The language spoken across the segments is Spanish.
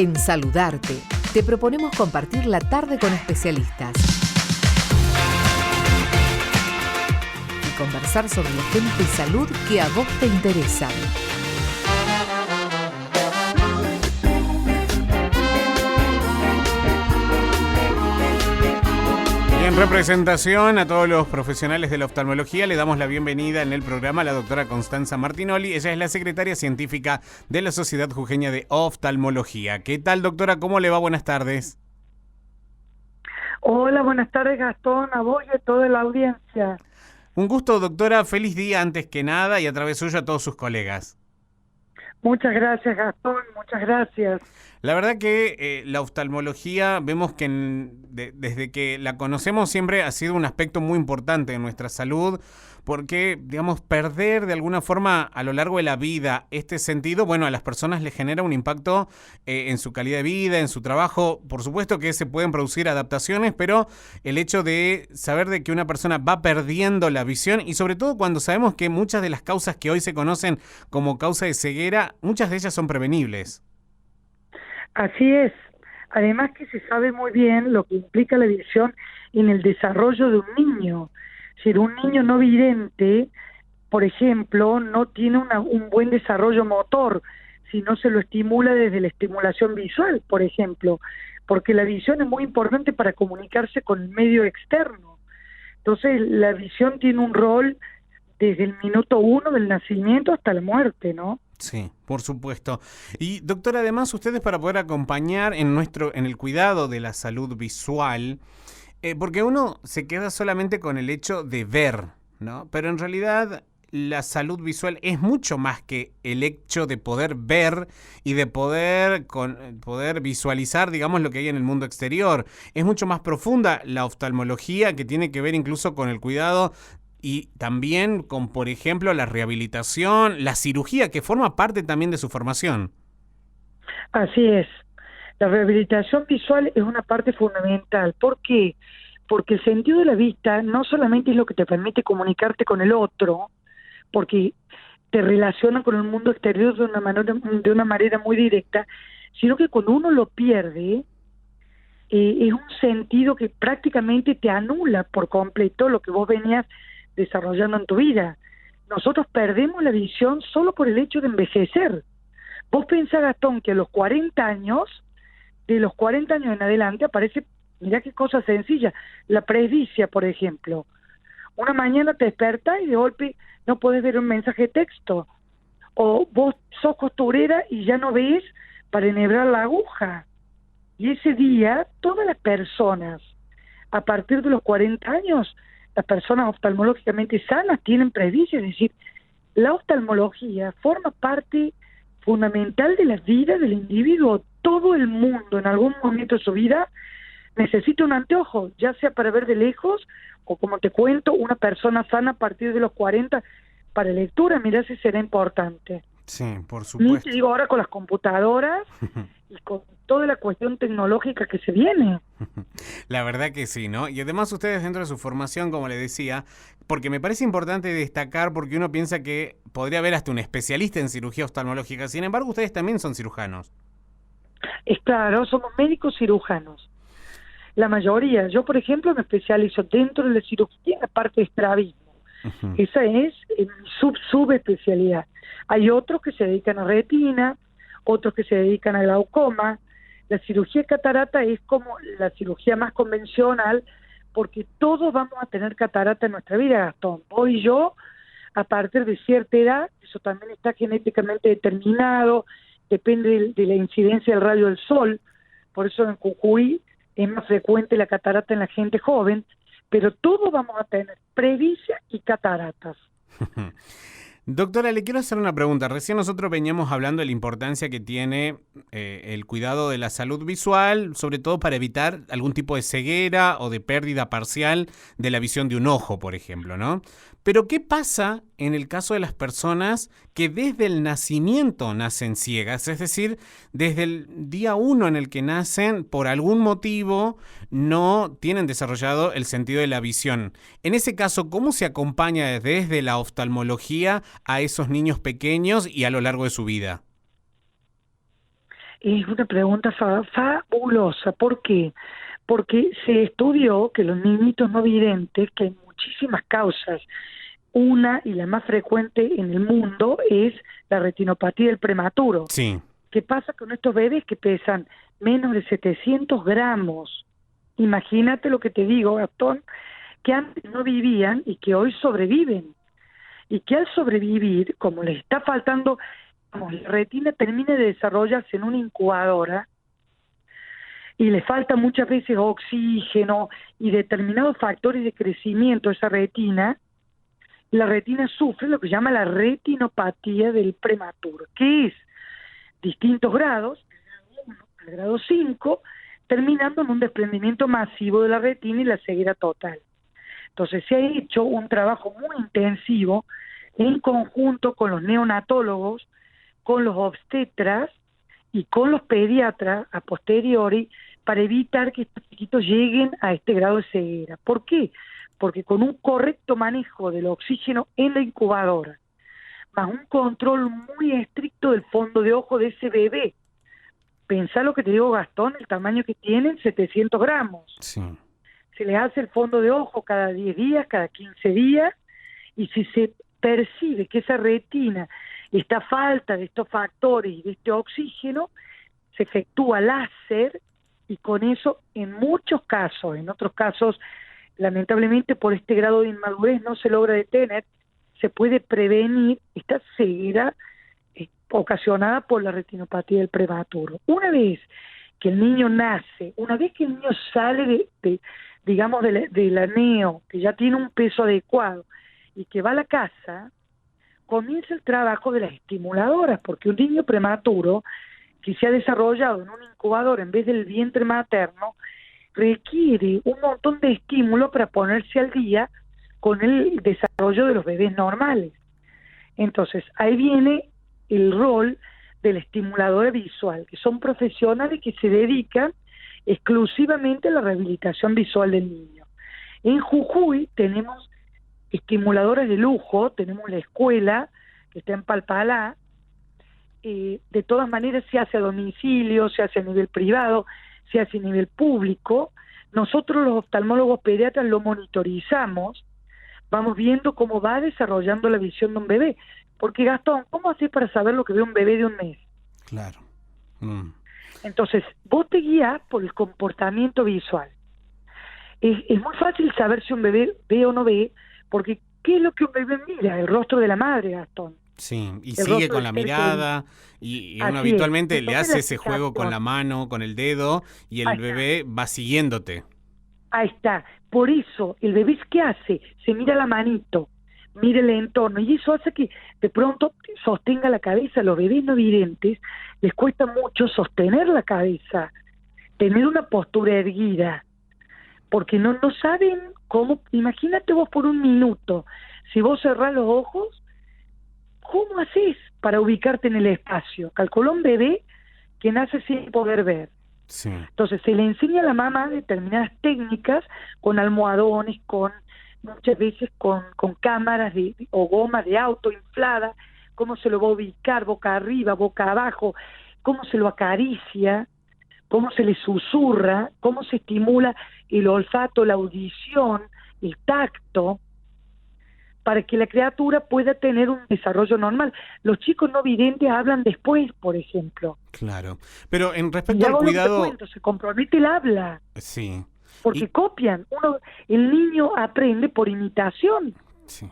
En Saludarte, te proponemos compartir la tarde con especialistas y conversar sobre los temas de salud que a vos te interesan. En representación a todos los profesionales de la oftalmología, le damos la bienvenida en el programa a la doctora Constanza Martinoli. Ella es la secretaria científica de la Sociedad Jujeña de Oftalmología. ¿Qué tal, doctora? ¿Cómo le va? Buenas tardes. Hola, buenas tardes, Gastón, a vos y a toda la audiencia. Un gusto, doctora. Feliz día antes que nada y a través suyo a todos sus colegas. Muchas gracias, Gastón, muchas gracias. La verdad que la oftalmología, vemos que desde que la conocemos siempre ha sido un aspecto muy importante en nuestra salud, porque, digamos, perder de alguna forma a lo largo de la vida este sentido, bueno, a las personas les genera un impacto en su calidad de vida, en su trabajo. Por supuesto que se pueden producir adaptaciones, pero el hecho de saber de que una persona va perdiendo la visión, y sobre todo cuando sabemos que muchas de las causas que hoy se conocen como causa de ceguera, muchas de ellas son prevenibles. Así es. Además que se sabe muy bien lo que implica la visión en el desarrollo de un niño. Si un niño no vidente, por ejemplo, no tiene un buen desarrollo motor, si no se lo estimula desde la estimulación visual, por ejemplo, porque la visión es muy importante para comunicarse con el medio externo. Entonces, la visión tiene un rol desde el minuto 1 del nacimiento hasta la muerte, ¿no? Sí, por supuesto. Y doctora, además ustedes para poder acompañar en el cuidado de la salud visual, porque uno se queda solamente con el hecho de ver, ¿no? Pero en realidad la salud visual es mucho más que el hecho de poder ver y de poder visualizar, digamos, lo que hay en el mundo exterior. Es mucho más profunda la oftalmología, que tiene que ver incluso con el cuidado y también con, por ejemplo, la rehabilitación, la cirugía, que forma parte también de su formación. Así es. La rehabilitación visual es una parte fundamental. ¿Por qué? Porque el sentido de la vista no solamente es lo que te permite comunicarte con el otro, porque te relaciona con el mundo exterior de una manera muy directa, sino que cuando uno lo pierde, es un sentido que prácticamente te anula por completo lo que vos venías desarrollando en tu vida. Nosotros perdemos la visión solo por el hecho de envejecer. Vos pensás, Gastón, que a los 40 años, de los 40 años en adelante aparece, mirá qué cosa sencilla, la presbicia, por ejemplo. Una mañana te despertás y de golpe no podés ver un mensaje de texto. O vos sos costurera y ya no ves para enhebrar la aguja. Y ese día, todas las personas, a partir de los 40 años, las personas oftalmológicamente sanas tienen presbicia, es decir, la oftalmología forma parte fundamental de la vida del individuo. Todo el mundo en algún momento de su vida necesita un anteojo, ya sea para ver de lejos o, como te cuento, una persona sana a partir de los 40 para lectura. Mirá si será importante. Sí, por supuesto. Ni te digo ahora con las computadoras y con toda la cuestión tecnológica que se viene. La verdad que sí, ¿no? Y además ustedes dentro de su formación, como le decía, porque me parece importante destacar, porque uno piensa que podría haber hasta un especialista en cirugía oftalmológica, sin embargo ustedes también son cirujanos. Es claro, somos médicos cirujanos. La mayoría, yo por ejemplo me especializo dentro de la cirugía en la parte de estrabismo. Esa es mi subespecialidad. Hay otros que se dedican a retina, otros que se dedican a glaucoma. La cirugía de catarata es como la cirugía más convencional, porque todos vamos a tener catarata en nuestra vida, Gastón. Vos y yo, a partir de cierta edad, eso también está genéticamente determinado, depende de la incidencia del rayo del sol, por eso en Jujuy es más frecuente la catarata en la gente joven, pero todos vamos a tener presbicia y cataratas. Doctora, le quiero hacer una pregunta. Recién nosotros veníamos hablando de la importancia que tiene el cuidado de la salud visual, sobre todo para evitar algún tipo de ceguera o de pérdida parcial de la visión de un ojo, por ejemplo, ¿no? Pero ¿qué pasa en el caso de las personas que desde el nacimiento nacen ciegas? Es decir, desde el día 1 en el que nacen, por algún motivo, no tienen desarrollado el sentido de la visión. En ese caso, ¿cómo se acompaña desde la oftalmología a esos niños pequeños y a lo largo de su vida? Es una pregunta fabulosa. ¿Por qué? Porque se estudió que los niñitos no videntes, que hay muchísimas causas, una y la más frecuente en el mundo es la retinopatía del prematuro. Sí. ¿Qué pasa con estos bebés que pesan menos de 700 gramos? Imagínate lo que te digo, Gastón, que antes no vivían y que hoy sobreviven. Y que al sobrevivir, como les está faltando, como la retina termina de desarrollarse en una incubadora y le falta muchas veces oxígeno y determinados factores de crecimiento a esa retina, la retina sufre lo que se llama la retinopatía del prematuro, que es distintos grados, del grado 1 al grado 5, terminando en un desprendimiento masivo de la retina y la ceguera total. Entonces se ha hecho un trabajo muy intensivo en conjunto con los neonatólogos, con los obstetras y con los pediatras a posteriori para evitar que estos chiquitos lleguen a este grado de ceguera. ¿Por qué? Porque con un correcto manejo del oxígeno en la incubadora, más un control muy estricto del fondo de ojo de ese bebé. Pensá lo que te digo, Gastón, el tamaño que tienen, 700 gramos. Sí. Se les hace el fondo de ojo cada 10 días, cada 15 días, y si se percibe que esa retina está a falta de estos factores y de este oxígeno, se efectúa láser y con eso en muchos casos, en otros casos, lamentablemente por este grado de inmadurez no se logra detener, se puede prevenir esta ceguera ocasionada por la retinopatía del prematuro. Una vez que el niño nace, una vez que el niño sale digamos, de la neo, que ya tiene un peso adecuado y que va a la casa, comienza el trabajo de las estimuladoras, porque un niño prematuro que se ha desarrollado en un incubador en vez del vientre materno requiere un montón de estímulo para ponerse al día con el desarrollo de los bebés normales. Entonces, ahí viene el rol de la estimuladora visual, que son profesionales que se dedican exclusivamente a la rehabilitación visual del niño. En Jujuy tenemos estimuladoras de lujo, tenemos la escuela que está en Palpalá, de todas maneras se hace a domicilio, se hace a nivel privado, se hace a nivel público. Nosotros los oftalmólogos pediatras lo monitorizamos, vamos viendo cómo va desarrollando la visión de un bebé. Porque Gastón, ¿cómo haces para saber lo que ve un bebé de un mes? Claro. Entonces, vos te guías por el comportamiento visual. Es muy fácil saber si un bebé ve o no ve, porque ¿qué es lo que un bebé mira? El rostro de la madre, Gastón. Sí, y El sigue rostro con del la ser mirada, y uno Así es. habitualmente le Entonces hace la ese juego con fijación, la mano, con el dedo, y el ahí está. bebé va siguiéndote. Ahí está. Por eso, el bebé, ¿qué hace? Se mira la manito, mira el entorno, y eso hace que de pronto sostenga la cabeza. A los bebés no videntes les cuesta mucho sostener la cabeza, tener una postura erguida, porque no saben cómo. Imagínate vos por un minuto, si vos cerrás los ojos, ¿cómo haces para ubicarte en el espacio? Calculó un bebé que nace sin poder ver. Sí. Entonces se le enseña a la mamá determinadas técnicas con almohadones, muchas veces con cámaras o gomas de auto inflada, cómo se lo va a ubicar, boca arriba, boca abajo, cómo se lo acaricia, cómo se le susurra, cómo se estimula el olfato, la audición, el tacto, para que la criatura pueda tener un desarrollo normal. Los chicos no videntes hablan después, por ejemplo. Claro. Pero en Y respecto ya al vos lo que cuidado... cuento, se compromete el habla, Sí. porque copian. El niño aprende por imitación. Sí.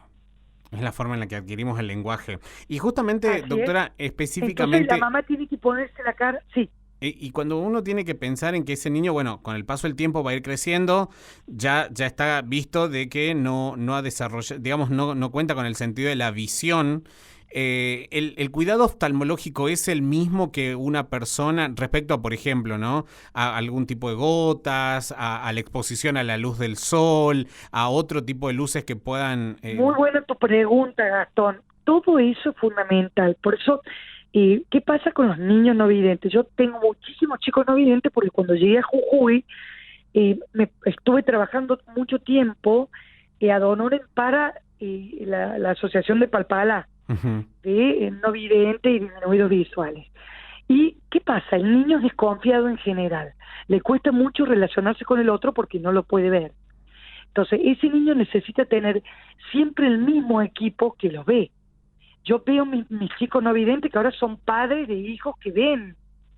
Es la forma en la que adquirimos el lenguaje. Y justamente, Así doctora, es. específicamente... Entonces la mamá tiene que ponerse la cara, sí. Y cuando uno tiene que pensar en que ese niño, bueno, con el paso del tiempo va a ir creciendo, ya está visto de que no ha desarrollado, digamos, no cuenta con el sentido de la visión. El cuidado oftalmológico es el mismo que una persona respecto a, por ejemplo, ¿no? A algún tipo de gotas, a la exposición a la luz del sol, a otro tipo de luces que puedan... Muy buena tu pregunta, Gastón. Todo eso es fundamental. Por eso, ¿qué pasa con los niños no videntes? Yo tengo muchísimos chicos no videntes porque cuando llegué a Jujuy, estuve trabajando mucho tiempo ad honorem para la Asociación de Palpalá, Uh-huh. de no videntes y disminuidos visuales. ¿Y qué pasa? El niño es desconfiado en general, le cuesta mucho relacionarse con el otro porque no lo puede ver. Entonces, ese niño necesita tener siempre el mismo equipo que los ve. Yo veo mis chicos no videntes que ahora son padres de hijos que ven.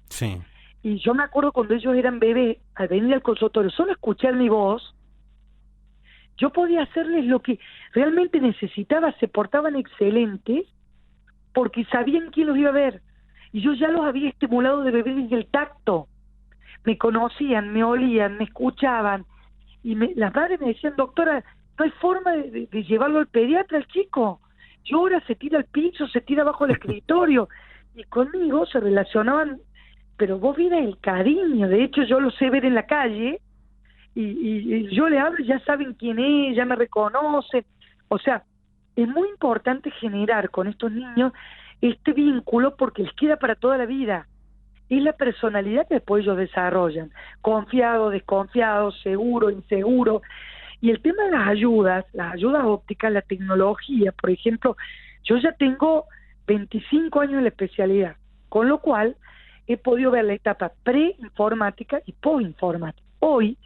Sí. Y yo me acuerdo cuando ellos eran bebés, al venir al consultorio, solo escuchar mi voz, yo podía hacerles lo que realmente necesitaba, se portaban excelentes porque sabían quién los iba a ver. Y yo ya los había estimulado de bebé desde el tacto. Me conocían, me olían, me escuchaban. Y las madres me decían, doctora, no hay forma de llevarlo al pediatra, el chico. Llora, se tira al piso, se tira bajo el escritorio. Y conmigo se relacionaban, pero vos vieras el cariño. De hecho, yo lo sé ver en la calle y yo le hablo y ya saben quién es, ya me reconocen. O sea, es muy importante generar con estos niños este vínculo porque les queda para toda la vida. Es la personalidad que después ellos desarrollan, confiado, desconfiado, seguro, inseguro. Y el tema de las ayudas ópticas, la tecnología, por ejemplo, yo ya tengo 25 años en la especialidad, con lo cual he podido ver la etapa pre-informática y post-informática. Hoy,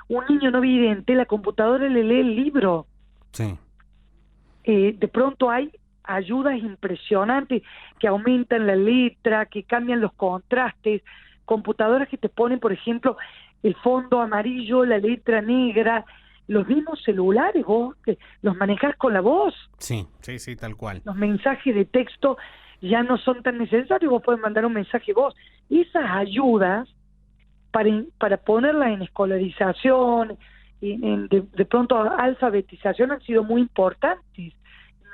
un niño no vidente, la computadora le lee el libro. Sí. De pronto hay ayudas impresionantes que aumentan la letra, que cambian los contrastes, computadoras que te ponen, por ejemplo, el fondo amarillo, la letra negra, los mismos celulares, vos que los manejás con la voz. Sí, tal cual. Los mensajes de texto ya no son tan necesarios, vos podés mandar un mensaje vos. Esas ayudas para ponerlas en escolarización, de pronto alfabetización han sido muy importantes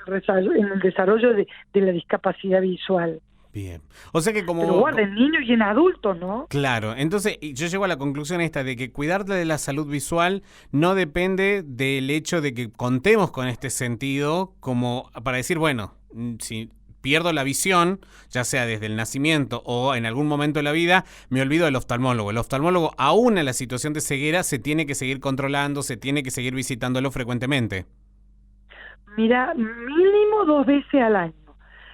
en el desarrollo de la discapacidad visual. Bien. O sea que como... Pero guarda, en niños y en adultos, ¿no? Claro. Entonces, yo llego a la conclusión esta de que cuidar de la salud visual no depende del hecho de que contemos con este sentido como para decir, bueno, si pierdo la visión, ya sea desde el nacimiento o en algún momento de la vida, me olvido del oftalmólogo. El oftalmólogo, aún en la situación de ceguera, se tiene que seguir controlando, se tiene que seguir visitándolo frecuentemente. Mira, mínimo 2 veces al año.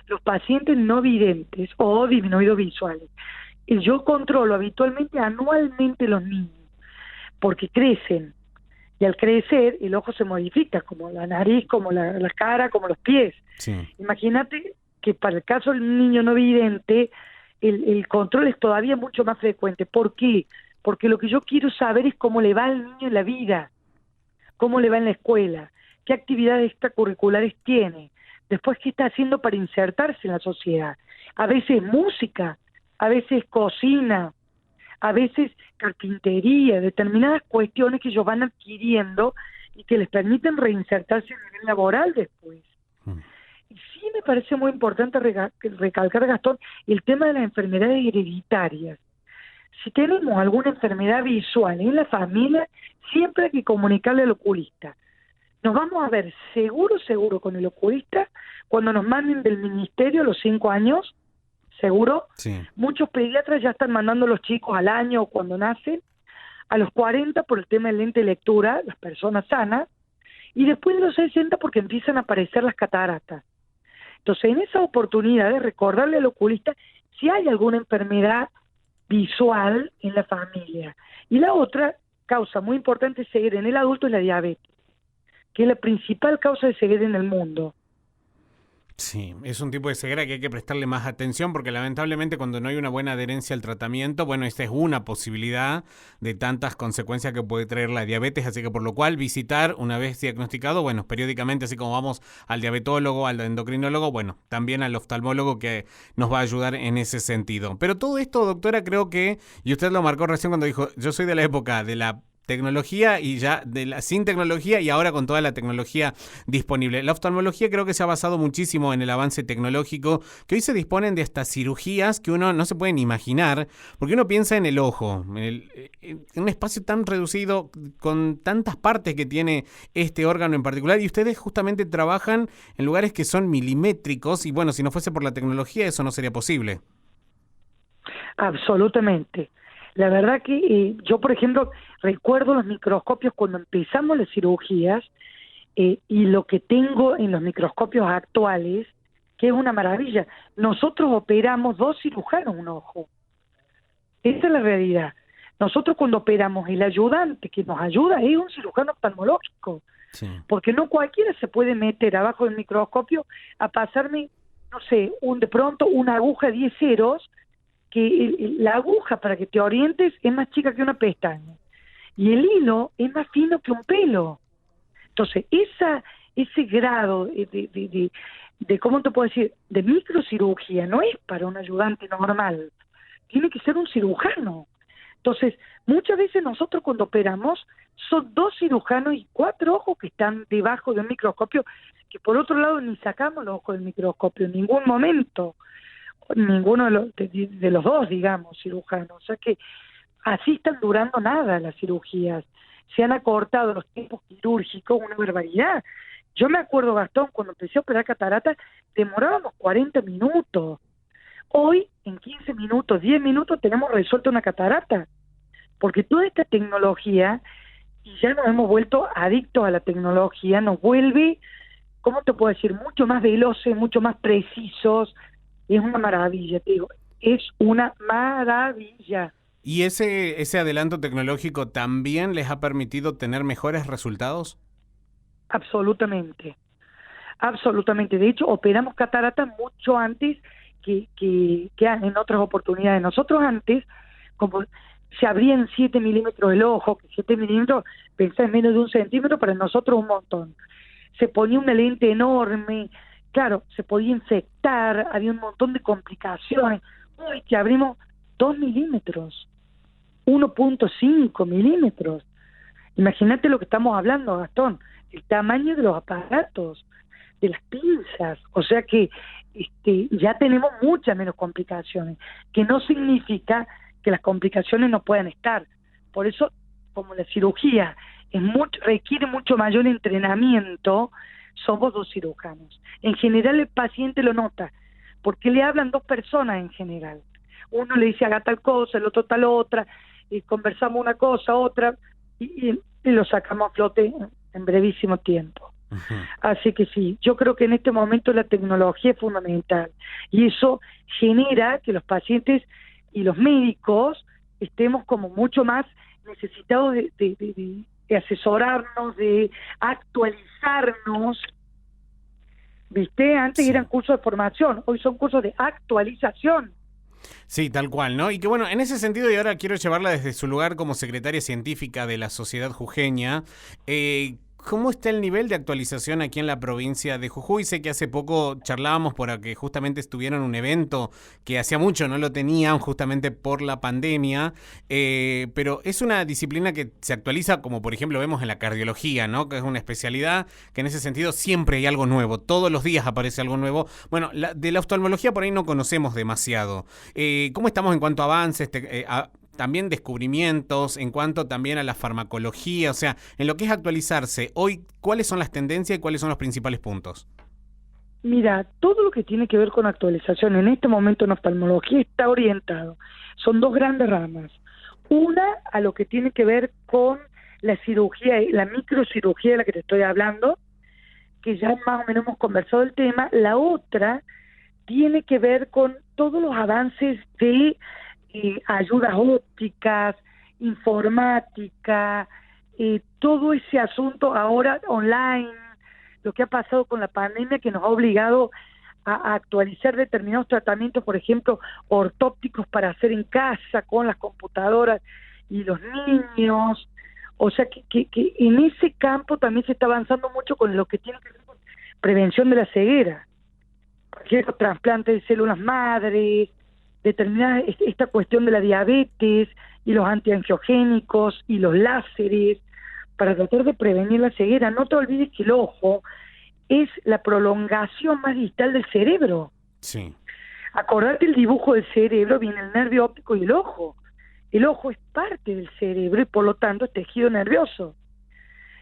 Los pacientes no videntes o disminuidos visuales. Y yo controlo habitualmente anualmente los niños, porque crecen. Y al crecer, el ojo se modifica, como la nariz, como la cara, como los pies. Sí. Imagínate que para el caso del niño no vidente, el control es todavía mucho más frecuente. ¿Por qué? Porque lo que yo quiero saber es cómo le va al niño en la vida, cómo le va en la escuela, qué actividades extracurriculares tiene, después qué está haciendo para insertarse en la sociedad. A veces música, a veces cocina, a veces carpintería, determinadas cuestiones que ellos van adquiriendo y que les permiten reinsertarse en el nivel laboral después. Y sí me parece muy importante recalcar, Gastón, el tema de las enfermedades hereditarias. Si tenemos alguna enfermedad visual en la familia, siempre hay que comunicarle al oculista. Nos vamos a ver seguro con el oculista cuando nos manden del ministerio a los 5 años, seguro. Sí. Muchos pediatras ya están mandando a los chicos al año o cuando nacen, a los 40 por el tema del lente de lectura, las personas sanas, y después de los 60 porque empiezan a aparecer las cataratas. Entonces, en esa oportunidad de recordarle al oculista si hay alguna enfermedad visual en la familia. Y la otra causa muy importante de ceguera en el adulto es la diabetes, que es la principal causa de ceguera en el mundo. Sí, es un tipo de ceguera que hay que prestarle más atención porque lamentablemente cuando no hay una buena adherencia al tratamiento, bueno, esta es una posibilidad de tantas consecuencias que puede traer la diabetes, así que por lo cual visitar una vez diagnosticado, bueno, periódicamente, así como vamos al diabetólogo, al endocrinólogo, bueno, también al oftalmólogo que nos va a ayudar en ese sentido. Pero todo esto, doctora, creo que, y usted lo marcó recién cuando dijo, yo soy de la época de la tecnología y ya sin tecnología y ahora con toda la tecnología disponible. La oftalmología creo que se ha basado muchísimo en el avance tecnológico, que hoy se disponen de estas cirugías que uno no se puede ni imaginar, porque uno piensa en el ojo, en un espacio tan reducido, con tantas partes que tiene este órgano en particular, y ustedes justamente trabajan en lugares que son milimétricos, y bueno, si no fuese por la tecnología eso no sería posible. Absolutamente. La verdad que yo, por ejemplo, recuerdo los microscopios cuando empezamos las cirugías y lo que tengo en los microscopios actuales que es una maravilla. Nosotros operamos 2 cirujanos un ojo. Esa es la realidad. Nosotros cuando operamos, el ayudante que nos ayuda es un cirujano oftalmológico, Sí. porque no cualquiera se puede meter abajo del microscopio a pasarme, no sé, de pronto una aguja de 10 ceros, que la aguja, para que te orientes, es más chica que una pestaña. Y el hilo es más fino que un pelo. Entonces, ese grado de, ¿cómo te puedo decir?, de microcirugía no es para un ayudante normal. Tiene que ser un cirujano. Entonces, muchas veces nosotros cuando operamos, son 2 cirujanos y 4 ojos que están debajo de un microscopio, que por otro lado ni sacamos los ojos del microscopio en ningún momento. Ninguno de los 2, digamos, cirujanos. O sea que así están durando nada las cirugías. Se han acortado los tiempos quirúrgicos, una barbaridad. Yo me acuerdo, Gastón, cuando empecé a operar cataratas, demorábamos 40 minutos. Hoy, en 15 minutos, 10 minutos, tenemos resuelta una catarata. Porque toda esta tecnología, y ya nos hemos vuelto adictos a la tecnología, nos vuelve, ¿cómo te puedo decir?, mucho más veloces, mucho más precisos. Es una maravilla, te digo, es una maravilla. ¿Y ese adelanto tecnológico también les ha permitido tener mejores resultados? Absolutamente, absolutamente. De hecho, operamos cataratas mucho antes que en otras oportunidades. Nosotros antes, como se abrían 7 milímetros el ojo, que 7 milímetros, pensá en menos de 1 centímetro, para nosotros un montón. Se ponía una lente enorme, claro, se podía infectar, había un montón de complicaciones. Hoy que abrimos 2 milímetros, 1.5 milímetros. Imagínate lo que estamos hablando, Gastón, el tamaño de los aparatos, de las pinzas, o sea que ya tenemos muchas menos complicaciones, que no significa que las complicaciones no puedan estar. Por eso, como la cirugía requiere mucho mayor entrenamiento, somos 2 cirujanos. En general el paciente lo nota, porque le hablan 2 personas en general. Uno le dice haga tal cosa, el otro tal otra, y conversamos una cosa, otra, y lo sacamos a flote en brevísimo tiempo. Uh-huh. Así que sí, yo creo que en este momento la tecnología es fundamental, y eso genera que los pacientes y los médicos estemos como mucho más necesitados de asesorarnos, de actualizarnos. ¿Viste? Antes Sí. eran cursos de formación, hoy son cursos de actualización. Sí, tal cual, ¿no? Y que bueno, en ese sentido, y ahora quiero llevarla desde su lugar como secretaria científica de la Sociedad Jujeña, ¿cómo está el nivel de actualización aquí en la provincia de Jujuy? Sé que hace poco charlábamos para que justamente estuvieran en un evento que hacía mucho no lo tenían justamente por la pandemia, pero es una disciplina que se actualiza, como por ejemplo vemos en la cardiología, ¿no? Que es una especialidad que en ese sentido siempre hay algo nuevo, todos los días aparece algo nuevo. Bueno, de la oftalmología por ahí no conocemos demasiado. ¿Cómo estamos en cuanto a avances? También descubrimientos, en cuanto también a la farmacología, o sea, en lo que es actualizarse, hoy, ¿cuáles son las tendencias y cuáles son los principales puntos? Mira, todo lo que tiene que ver con actualización en este momento en oftalmología está orientado. Son 2 grandes ramas. Una, a lo que tiene que ver con la cirugía, la microcirugía de la que te estoy hablando, que ya más o menos hemos conversado el tema. La otra tiene que ver con todos los avances de ayudas ópticas, informática, todo ese asunto ahora online, lo que ha pasado con la pandemia que nos ha obligado a actualizar determinados tratamientos, por ejemplo, ortópticos para hacer en casa con las computadoras y los niños. O sea que en ese campo también se está avanzando mucho con lo que tiene que ver con prevención de la ceguera. Por ejemplo, trasplantes de células madres, determinar esta cuestión de la diabetes y los antiangiogénicos y los láseres para tratar de prevenir la ceguera. No te olvides que el ojo es la prolongación más distal del cerebro. Sí. Acordate el dibujo del cerebro, viene el nervio óptico y el ojo. El ojo es parte del cerebro y por lo tanto es tejido nervioso.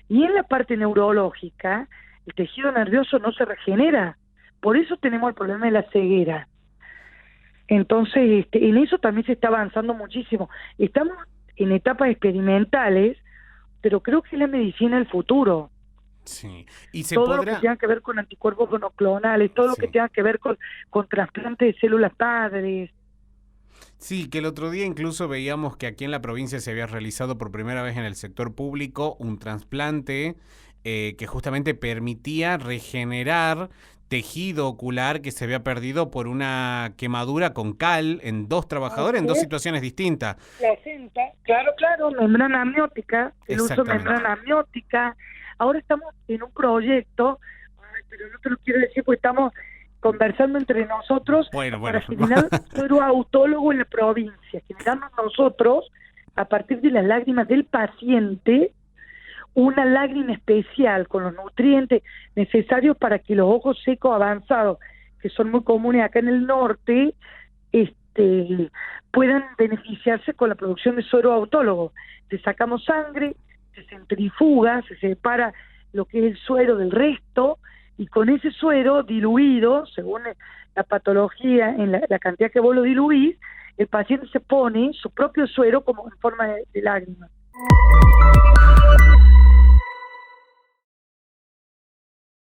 Y en la parte neurológica, el tejido nervioso no se regenera. Por eso tenemos el problema de la ceguera. Entonces, en eso también se está avanzando muchísimo. Estamos en etapas experimentales, pero creo que es la medicina del futuro. Sí. Y se todo podrá... lo que tenga que ver con anticuerpos monoclonales, todo lo Sí. que tenga que ver con trasplante de células padres. Sí, que el otro día incluso veíamos que aquí en la provincia se había realizado por primera vez en el sector público un trasplante que justamente permitía regenerar tejido ocular que se había perdido por una quemadura con cal en 2 trabajadores en 2 situaciones distintas. Placenta, claro, membrana amniótica, el uso de Exactamente. membrana amniótica. Ahora estamos en un proyecto, pero no te lo quiero decir porque estamos conversando entre nosotros Bueno. para generar suero autólogo en la provincia, generando nosotros, a partir de las lágrimas del paciente, una lágrima especial con los nutrientes necesarios para que los ojos secos avanzados, que son muy comunes acá en el norte, puedan beneficiarse con la producción de suero autólogo. Le sacamos sangre, se centrifuga, se separa lo que es el suero del resto, y con ese suero diluido, según la patología, en la cantidad que vos lo diluís, el paciente se pone su propio suero como en forma de lágrima.